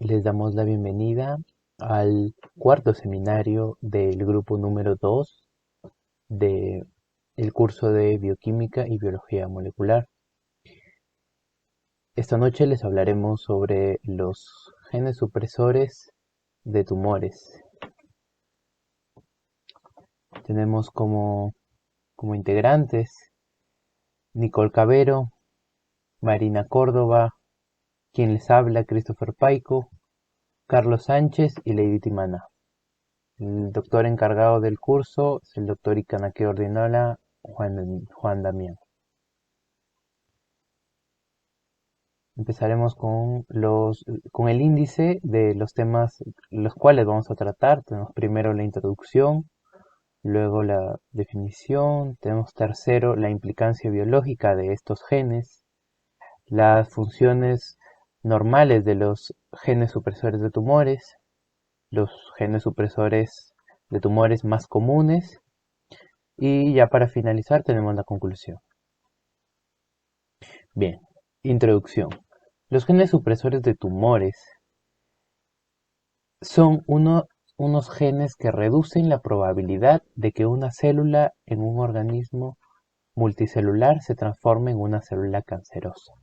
Les damos la bienvenida al cuarto seminario del grupo número 2 del curso de Bioquímica y Biología Molecular. Esta noche les hablaremos sobre los genes supresores de tumores. Tenemos como integrantes Nicole Cabero, Marina Córdoba, quien les habla, Christopher Paico, Carlos Sánchez y Lady Timana. El doctor encargado del curso es el doctor Icanaque Ordinola, Juan Damián. Empezaremos con el índice de los temas los cuales vamos a tratar. Tenemos primero la introducción, luego la definición, tenemos tercero la implicancia biológica de estos genes, las funciones normales de los genes supresores de tumores, los genes supresores de tumores más comunes y ya para finalizar tenemos la conclusión. Bien, introducción. Los genes supresores de tumores son unos genes que reducen la probabilidad de que una célula en un organismo multicelular se transforme en una célula cancerosa.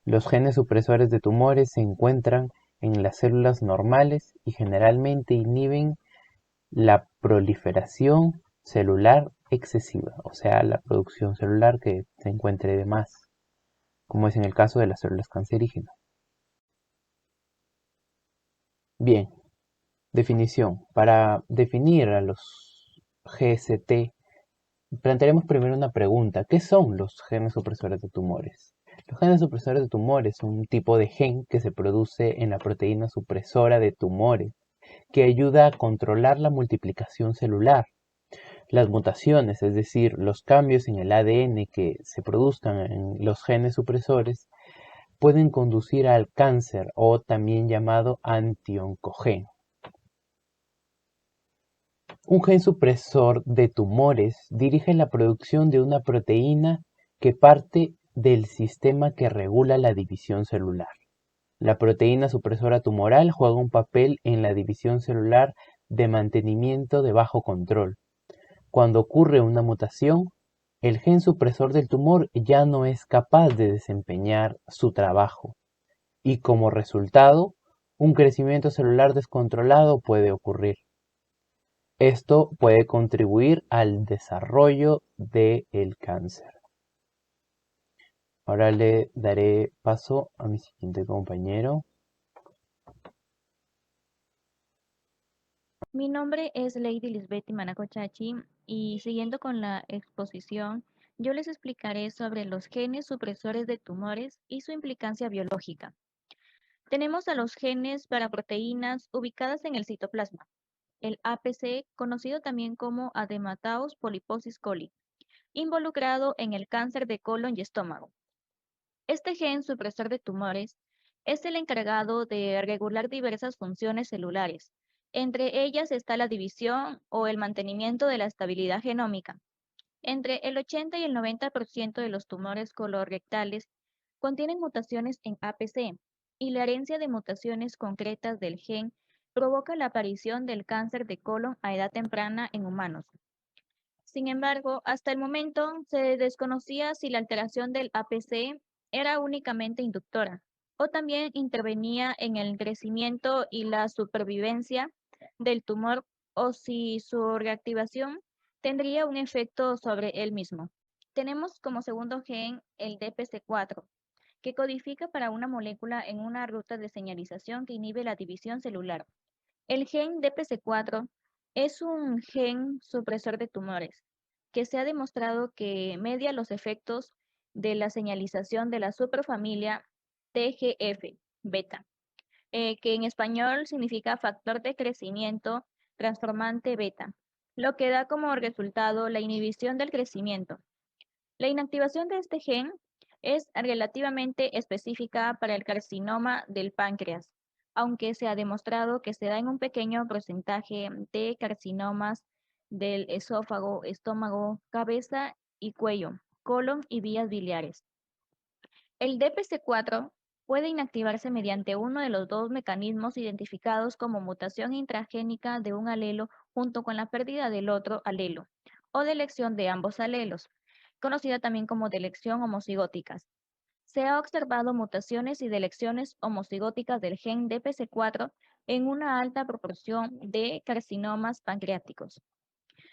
Los genes supresores de tumores se encuentran en las células normales y generalmente inhiben la proliferación celular excesiva, o sea, la producción celular que se encuentre de más, como es en el caso de las células cancerígenas. Bien, definición. Para definir a los GST, plantearemos primero una pregunta. ¿Qué son los genes supresores de tumores? Los genes supresores de tumores son un tipo de gen que se produce en la proteína supresora de tumores, que ayuda a controlar la multiplicación celular. Las mutaciones, es decir, los cambios en el ADN que se produzcan en los genes supresores, pueden conducir al cáncer o también llamado antioncogen. Un gen supresor de tumores dirige la producción de una proteína que parte del sistema que regula la división celular. La proteína supresora tumoral juega un papel en la división celular de mantenimiento de bajo control. Cuando ocurre una mutación, el gen supresor del tumor ya no es capaz de desempeñar su trabajo y como resultado, un crecimiento celular descontrolado puede ocurrir. Esto puede contribuir al desarrollo del cáncer. Ahora le daré paso a mi siguiente compañero. Mi nombre es Lady Lisbeth Manacochachi y siguiendo con la exposición, yo les explicaré sobre los genes supresores de tumores y su implicancia biológica. Tenemos a los genes para proteínas ubicadas en el citoplasma, el APC, conocido también como Adenomatous Polyposis coli, involucrado en el cáncer de colon y estómago. Este gen supresor de tumores es el encargado de regular diversas funciones celulares. Entre ellas está la división o el mantenimiento de la estabilidad genómica. Entre el 80 y el 90% de los tumores colorectales contienen mutaciones en APC y la herencia de mutaciones concretas del gen provoca la aparición del cáncer de colon a edad temprana en humanos. Sin embargo, hasta el momento se desconocía si la alteración del APC era únicamente inductora o también intervenía en el crecimiento y la supervivencia del tumor o si su reactivación tendría un efecto sobre él mismo. Tenemos como segundo gen el DPC4, que codifica para una molécula en una ruta de señalización que inhibe la división celular. El gen DPC4 es un gen supresor de tumores que se ha demostrado que media los efectos de la señalización de la superfamilia TGF-beta, que en español significa factor de crecimiento transformante beta, lo que da como resultado la inhibición del crecimiento. La inactivación de este gen es relativamente específica para el carcinoma del páncreas, aunque se ha demostrado que se da en un pequeño porcentaje de carcinomas del esófago, estómago, cabeza y cuello, colon y vías biliares. El DPC4 puede inactivarse mediante uno de los dos mecanismos identificados como mutación intragénica de un alelo junto con la pérdida del otro alelo, o delección de ambos alelos, conocida también como delección homocigóticas. Se ha observado mutaciones y delecciones homocigóticas del gen DPC4 en una alta proporción de carcinomas pancreáticos.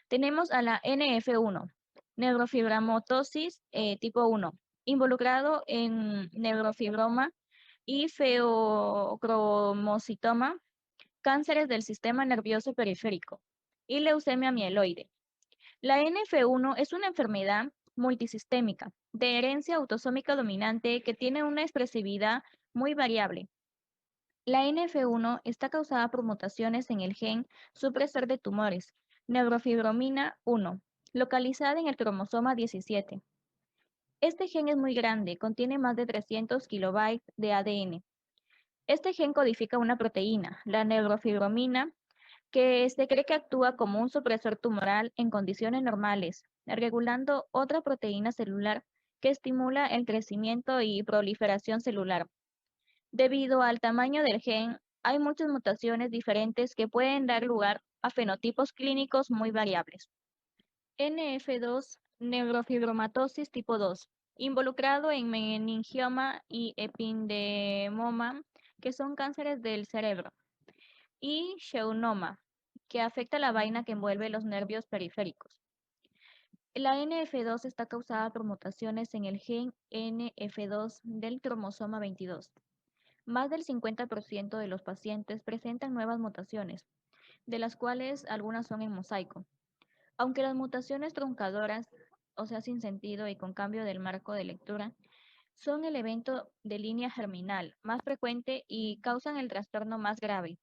Tenemos a la NF1, neurofibromatosis tipo 1, involucrado en neurofibroma y feocromocitoma, cánceres del sistema nervioso periférico y leucemia mieloide. La NF1 es una enfermedad multisistémica de herencia autosómica dominante que tiene una expresividad muy variable. La NF1 está causada por mutaciones en el gen supresor de tumores, neurofibromina 1, localizada en el cromosoma 17. Este gen es muy grande, contiene más de 300 kilobytes de ADN. Este gen codifica una proteína, la neurofibromina, que se cree que actúa como un supresor tumoral en condiciones normales, regulando otra proteína celular que estimula el crecimiento y proliferación celular. Debido al tamaño del gen, hay muchas mutaciones diferentes que pueden dar lugar a fenotipos clínicos muy variables. NF2, neurofibromatosis tipo 2, involucrado en meningioma y epidemoma, que son cánceres del cerebro, y schwannoma, que afecta la vaina que envuelve los nervios periféricos. La NF2 está causada por mutaciones en el gen NF2 del cromosoma 22. Más del 50% de los pacientes presentan nuevas mutaciones, de las cuales algunas son en mosaico. Aunque las mutaciones truncadoras, o sea, sin sentido y con cambio del marco de lectura, son el evento de línea germinal más frecuente y causan el trastorno más grave.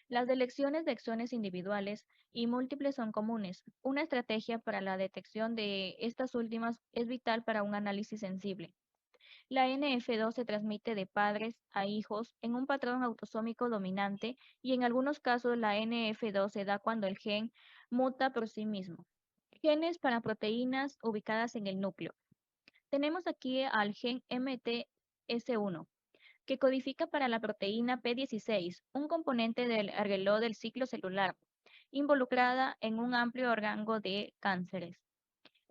Las delecciones de exones individuales y múltiples son comunes. Una estrategia para la detección de estas últimas es vital para un análisis sensible. La NF2 se transmite de padres a hijos en un patrón autosómico dominante y en algunos casos la NF2 se da cuando el gen muta por sí mismo. Genes para proteínas ubicadas en el núcleo. Tenemos aquí al gen MTS1, que codifica para la proteína P16, un componente del reloj del ciclo celular, involucrada en un amplio rango de cánceres.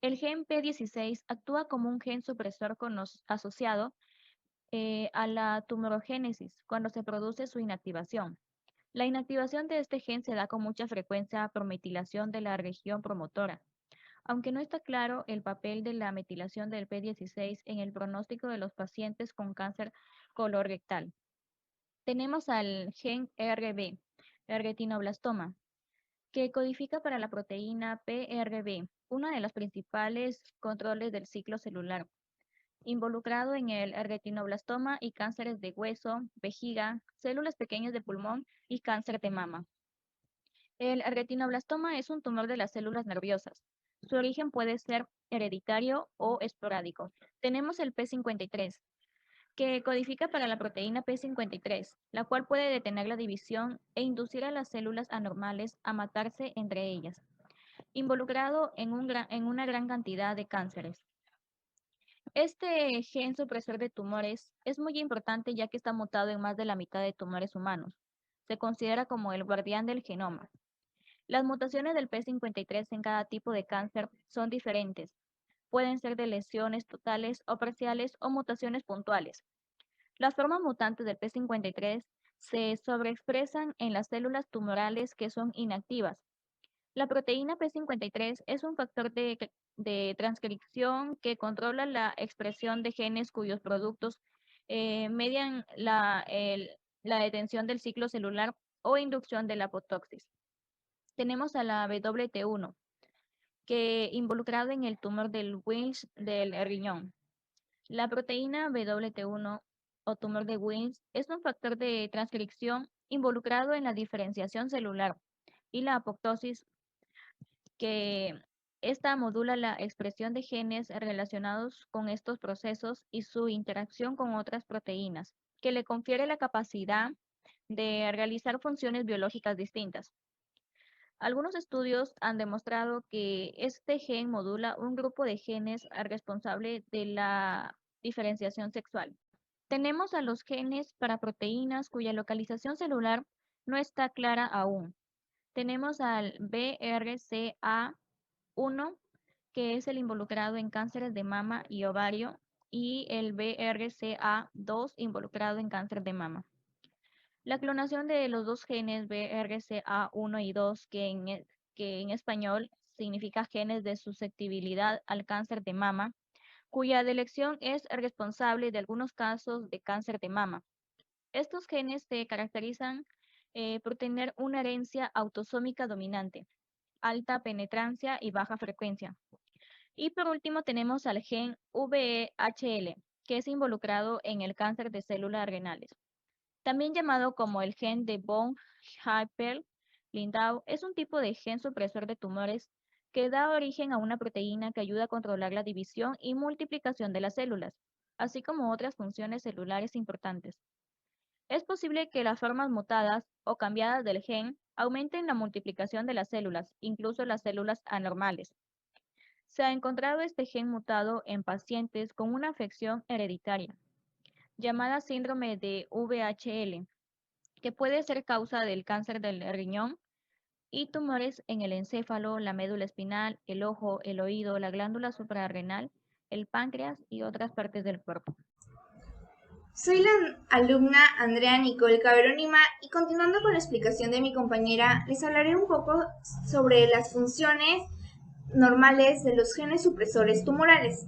El gen P16 actúa como un gen supresor asociado a la tumorogénesis cuando se produce su inactivación. La inactivación de este gen se da con mucha frecuencia por metilación de la región promotora, aunque no está claro el papel de la metilación del P16 en el pronóstico de los pacientes con cáncer colorectal. Tenemos al gen RB, el retinoblastoma, que codifica para la proteína PRB, una de las principales controles del ciclo celular, involucrado en el retinoblastoma y cánceres de hueso, vejiga, células pequeñas de pulmón y cáncer de mama. El retinoblastoma es un tumor de las células nerviosas. Su origen puede ser hereditario o esporádico. Tenemos el P53, que codifica para la proteína P53, la cual puede detener la división e inducir a las células anormales a matarse entre ellas, involucrado en una gran cantidad de cánceres. Este gen supresor de tumores es muy importante ya que está mutado en más de la mitad de tumores humanos. Se considera como el guardián del genoma. Las mutaciones del P53 en cada tipo de cáncer son diferentes. Pueden ser de lesiones totales o parciales o mutaciones puntuales. Las formas mutantes del P53 se sobreexpresan en las células tumorales que son inactivas. La proteína P53 es un factor de transcripción que controla la expresión de genes cuyos productos median la detención del ciclo celular o inducción de la apoptosis. Tenemos a la WT1, que involucrado en el tumor del Wilms del riñón. La proteína WT1 o tumor de Wilms es un factor de transcripción involucrado en la diferenciación celular y la apoptosis, que esta modula la expresión de genes relacionados con estos procesos y su interacción con otras proteínas, que le confiere la capacidad de realizar funciones biológicas distintas. Algunos estudios han demostrado que este gen modula un grupo de genes responsable de la diferenciación sexual. Tenemos a los genes para proteínas cuya localización celular no está clara aún. Tenemos al BRCA1, que es el involucrado en cánceres de mama y ovario, y el BRCA2 involucrado en cáncer de mama. La clonación de los dos genes BRCA1 y 2, que en español significa genes de susceptibilidad al cáncer de mama, cuya delección es responsable de algunos casos de cáncer de mama. Estos genes se caracterizan por tener una herencia autosómica dominante, alta penetrancia y baja frecuencia. Y por último tenemos al gen VHL, que es involucrado en el cáncer de células renales. También llamado como el gen de von Hippel-Lindau, es un tipo de gen supresor de tumores que da origen a una proteína que ayuda a controlar la división y multiplicación de las células, así como otras funciones celulares importantes. Es posible que las formas mutadas o cambiadas del gen aumenten la multiplicación de las células, incluso las células anormales. Se ha encontrado este gen mutado en pacientes con una afección hereditaria, llamada síndrome de VHL, que puede ser causa del cáncer del riñón y tumores en el encéfalo, la médula espinal, el ojo, el oído, la glándula suprarrenal, el páncreas y otras partes del cuerpo. Soy la alumna Andrea Nicole Caberonima y continuando con la explicación de mi compañera, les hablaré un poco sobre las funciones normales de los genes supresores tumorales.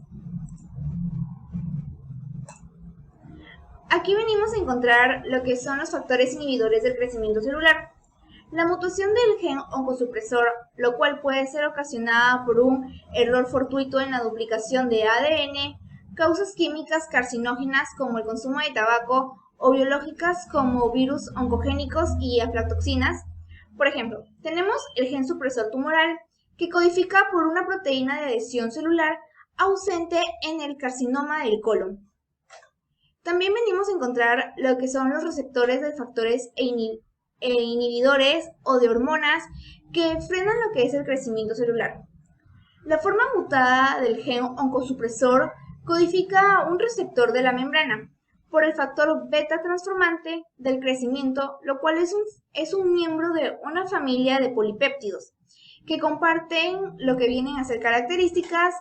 Aquí venimos a encontrar lo que son los factores inhibidores del crecimiento celular. La mutación del gen oncosupresor, lo cual puede ser ocasionada por un error fortuito en la duplicación de ADN, causas químicas carcinógenas como el consumo de tabaco o biológicas como virus oncogénicos y aflatoxinas. Por ejemplo, tenemos el gen supresor tumoral, que codifica por una proteína de adhesión celular ausente en el carcinoma del colon. También venimos a encontrar lo que son los receptores de factores inhibidores o de hormonas que frenan lo que es el crecimiento celular. La forma mutada del gen oncosupresor codifica un receptor de la membrana por el factor beta transformante del crecimiento, lo cual es un miembro de una familia de polipéptidos que comparten lo que vienen a ser características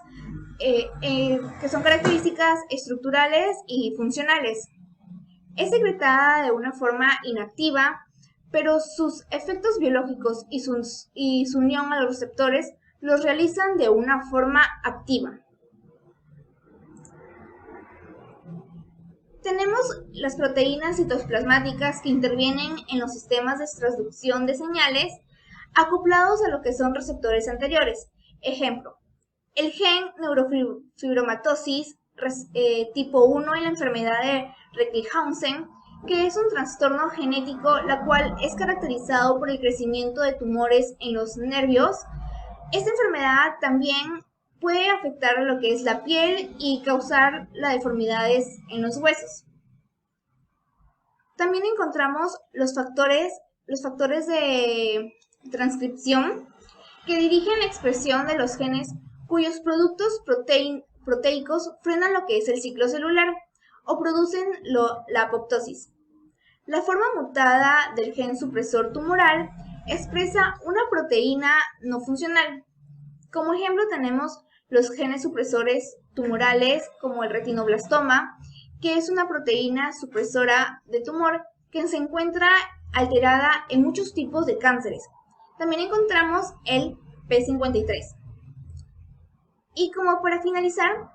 que son características estructurales y funcionales. Es secretada de una forma inactiva, pero sus efectos biológicos y su unión a los receptores los realizan de una forma activa. Tenemos las proteínas citoplasmáticas que intervienen en los sistemas de transducción de señales acoplados a lo que son receptores anteriores. Ejemplo, el gen neurofibromatosis tipo 1 en la enfermedad de Recklinghausen, que es un trastorno genético la cual es caracterizado por el crecimiento de tumores en los nervios. Esta enfermedad también puede afectar a lo que es la piel y causar las deformidades en los huesos. También encontramos los factores de transcripción que dirigen la expresión de los genes cuyos productos proteicos frenan lo que es el ciclo celular o producen la apoptosis. La forma mutada del gen supresor tumoral expresa una proteína no funcional. Como ejemplo tenemos los genes supresores tumorales como el retinoblastoma, que es una proteína supresora de tumor que se encuentra alterada en muchos tipos de cánceres. También encontramos el P53. Y como para finalizar,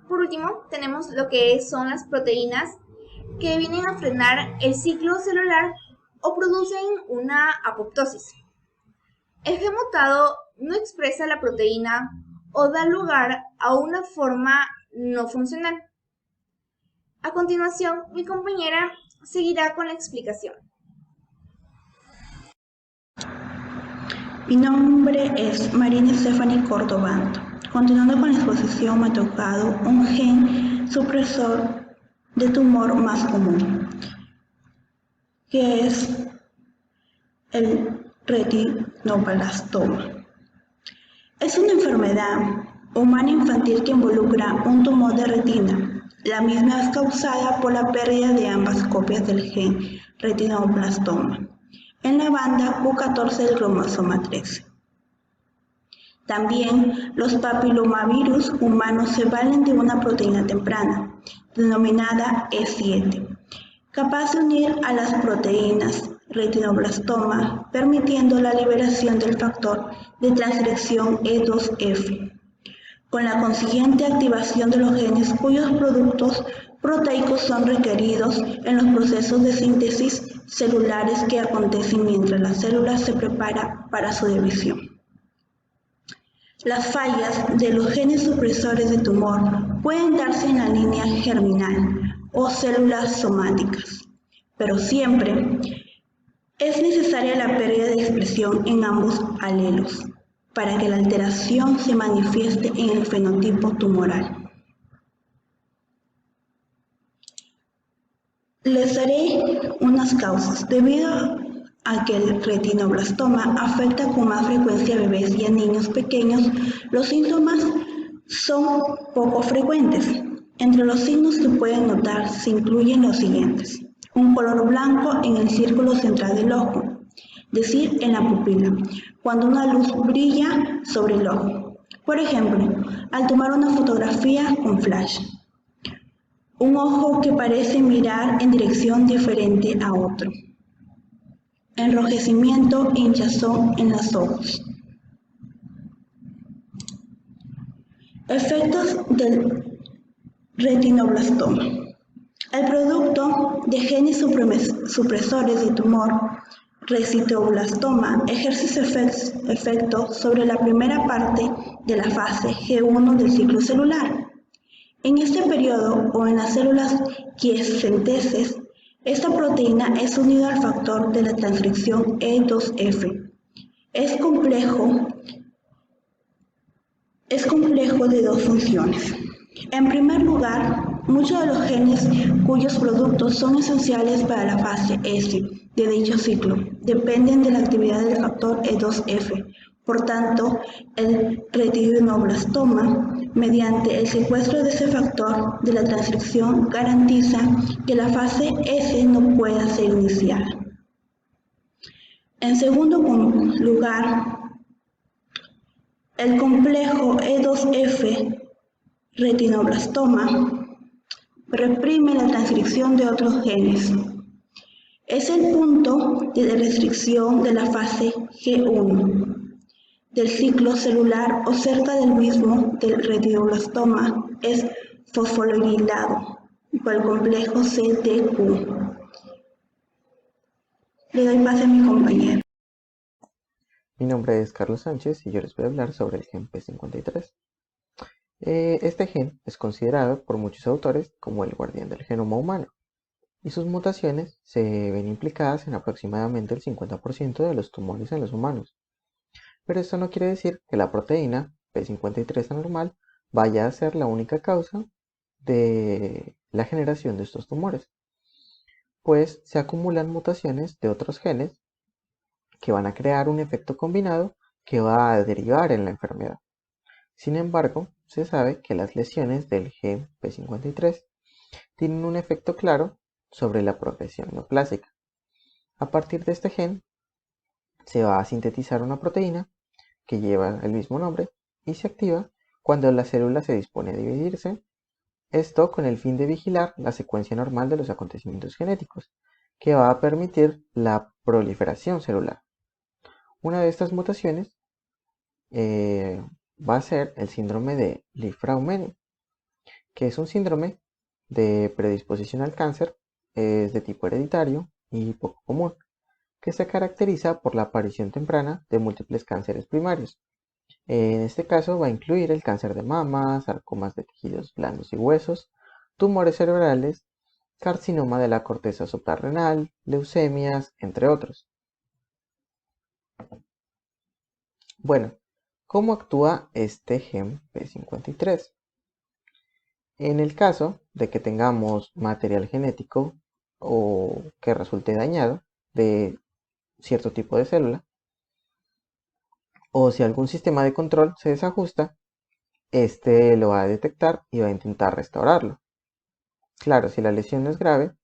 por último, tenemos lo que son las proteínas que vienen a frenar el ciclo celular o producen una apoptosis. El gen mutado no expresa la proteína o da lugar a una forma no funcional. A continuación, mi compañera seguirá con la explicación. Mi nombre es Marina Stephanie Cordobán. Continuando con la exposición, me ha tocado un gen supresor de tumor más común, que es el retinoblastoma. Es una enfermedad humana infantil que involucra un tumor de retina La misma es causada por la pérdida de ambas copias del gen retinoblastoma en la banda Q14 del cromosoma 13. También los papilomavirus humanos se valen de una proteína temprana, denominada E7, capaz de unir a las proteínas retinoblastoma, permitiendo la liberación del factor de transcripción E2F, con la consiguiente activación de los genes cuyos productos proteicos son requeridos en los procesos de síntesis celulares que acontecen mientras la célula se prepara para su división. Las fallas de los genes supresores de tumor pueden darse en la línea germinal o células somáticas, pero siempre es necesaria la pérdida de expresión en ambos alelos para que la alteración se manifieste en el fenotipo tumoral. Les daré unas causas. Debido a que el retinoblastoma afecta con más frecuencia a bebés y a niños pequeños, los síntomas son poco frecuentes. Entre los signos que pueden notar se incluyen los siguientes: un color blanco en el círculo central del ojo, es decir, en la pupila, cuando una luz brilla sobre el ojo. Por ejemplo, al tomar una fotografía con flash. Un ojo que parece mirar en dirección diferente a otro. Enrojecimiento e hinchazón en los ojos. Efectos del retinoblastoma. El producto de genes supresores de tumor retinoblastoma ejerce efecto sobre la primera parte de la fase G1 del ciclo celular. En este periodo o en las células quiescentes, esta proteína es unida al factor de la transcripción E2F. Es complejo de dos funciones. En primer lugar, muchos de los genes cuyos productos son esenciales para la fase S de dicho ciclo dependen de la actividad del factor E2F. Por tanto, el retinoblastoma, mediante el secuestro de ese factor de la transcripción, garantiza que la fase S no pueda ser iniciada. En segundo lugar, el complejo E2F retinoblastoma reprime la transcripción de otros genes. Es el punto de restricción de la fase G1 del ciclo celular o cerca del mismo del retinoblastoma es fosforilado por el complejo CDQ. Le doy pase a mi compañero. Mi nombre es Carlos Sánchez y yo les voy a hablar sobre el gen P53. Este gen es considerado por muchos autores como el guardián del genoma humano y sus mutaciones se ven implicadas en aproximadamente el 50% de los tumores en los humanos. Pero esto no quiere decir que la proteína P53 anormal vaya a ser la única causa de la generación de estos tumores, pues se acumulan mutaciones de otros genes que van a crear un efecto combinado que va a derivar en la enfermedad. Sin embargo, se sabe que las lesiones del gen P53 tienen un efecto claro sobre la progresión neoplásica. A partir de este gen se va a sintetizar una proteína que lleva el mismo nombre y se activa cuando la célula se dispone a dividirse, esto con el fin de vigilar la secuencia normal de los acontecimientos genéticos, que va a permitir la proliferación celular. Una de estas mutaciones va a ser el síndrome de Li-Fraumeni, que es un síndrome de predisposición al cáncer, es de tipo hereditario y poco común, que se caracteriza por la aparición temprana de múltiples cánceres primarios. En este caso va a incluir el cáncer de mama, sarcomas de tejidos blandos y huesos, tumores cerebrales, carcinoma de la corteza suprarrenal, leucemias, entre otros. Bueno, ¿cómo actúa este gen P53? En el caso de que tengamos material genético o que resulte dañado de cierto tipo de célula, o si algún sistema de control se desajusta, este lo va a detectar y va a intentar restaurarlo. Claro, si la lesión no es grave,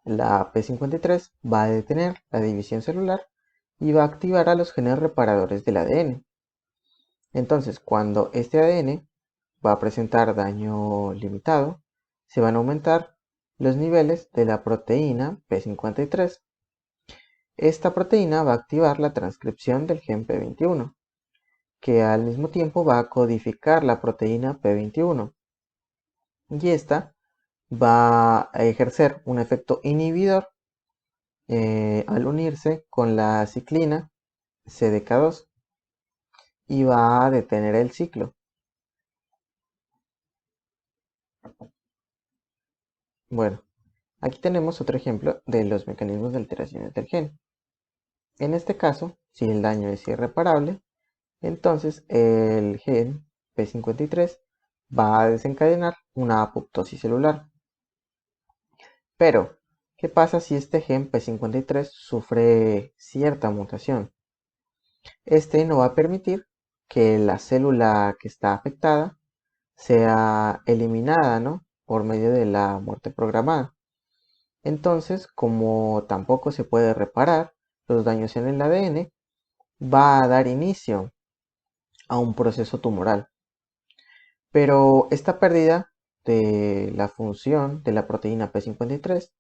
la P53 va a detener la división celular y va a activar a los genes reparadores del ADN. Entonces, cuando este ADN va a presentar daño limitado, se van a aumentar los niveles de la proteína P53. Esta proteína va a activar la transcripción del gen P21, que al mismo tiempo va a codificar la proteína P21. Y esta va a ejercer un efecto inhibidor al unirse con la ciclina CDK2 y va a detener el ciclo. Bueno, aquí tenemos otro ejemplo de los mecanismos de alteraciones del gen. En este caso, si el daño es irreparable, entonces el gen P53 va a desencadenar una apoptosis celular. Pero, ¿qué pasa si este gen P53 sufre cierta mutación? Este no va a permitir que la célula que está afectada sea eliminada, ¿no?, por medio de la muerte programada. Entonces, como tampoco se puede reparar los daños en el ADN, va a dar inicio a un proceso tumoral. Pero esta pérdida de la función de la proteína P53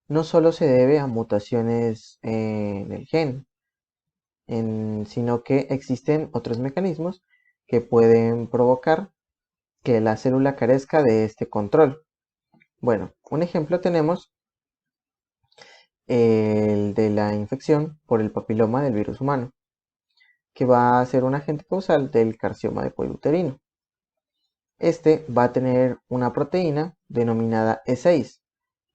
no solo se debe a mutaciones en el gen, sino que existen otros mecanismos que pueden provocar que la célula carezca de este control. Bueno, un ejemplo tenemos el de la infección por el papiloma del virus humano, que va a ser un agente causal del carcinoma de cuello uterino. Este va a tener una proteína denominada E6,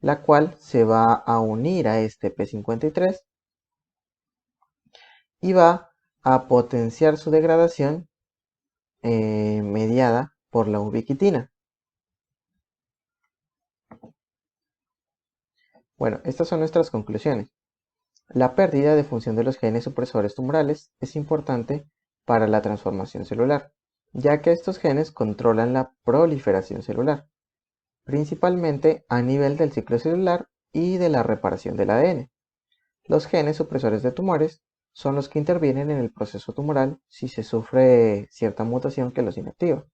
la cual se va a unir a este P53 y va a potenciar su degradación mediada por la ubiquitina. Bueno, estas son nuestras conclusiones. La pérdida de función de los genes supresores tumorales es importante para la transformación celular, ya que estos genes controlan la proliferación celular, principalmente a nivel del ciclo celular y de la reparación del ADN. Los genes supresores de tumores son los que intervienen en el proceso tumoral si se sufre cierta mutación que los inactiva.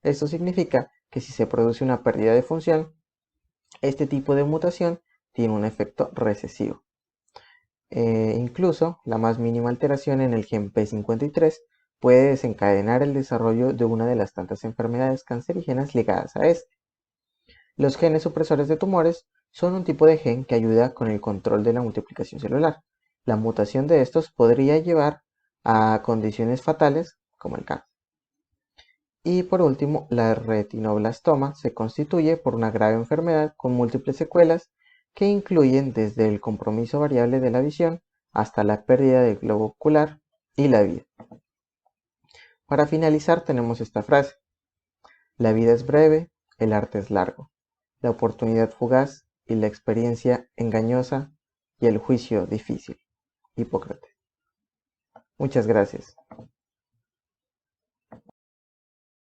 Esto significa que si se produce una pérdida de función, este tipo de mutación tiene un efecto recesivo. Incluso la más mínima alteración en el gen P53 puede desencadenar el desarrollo de una de las tantas enfermedades cancerígenas ligadas a este. Los genes supresores de tumores son un tipo de gen que ayuda con el control de la multiplicación celular. La mutación de estos podría llevar a condiciones fatales como el cáncer. Y por último, la retinoblastoma se constituye por una grave enfermedad con múltiples secuelas que incluyen desde el compromiso variable de la visión hasta la pérdida del globo ocular y la vida. Para finalizar tenemos esta frase: la vida es breve, el arte es largo, la oportunidad fugaz y la experiencia engañosa y el juicio difícil. Hipócrates. Muchas gracias.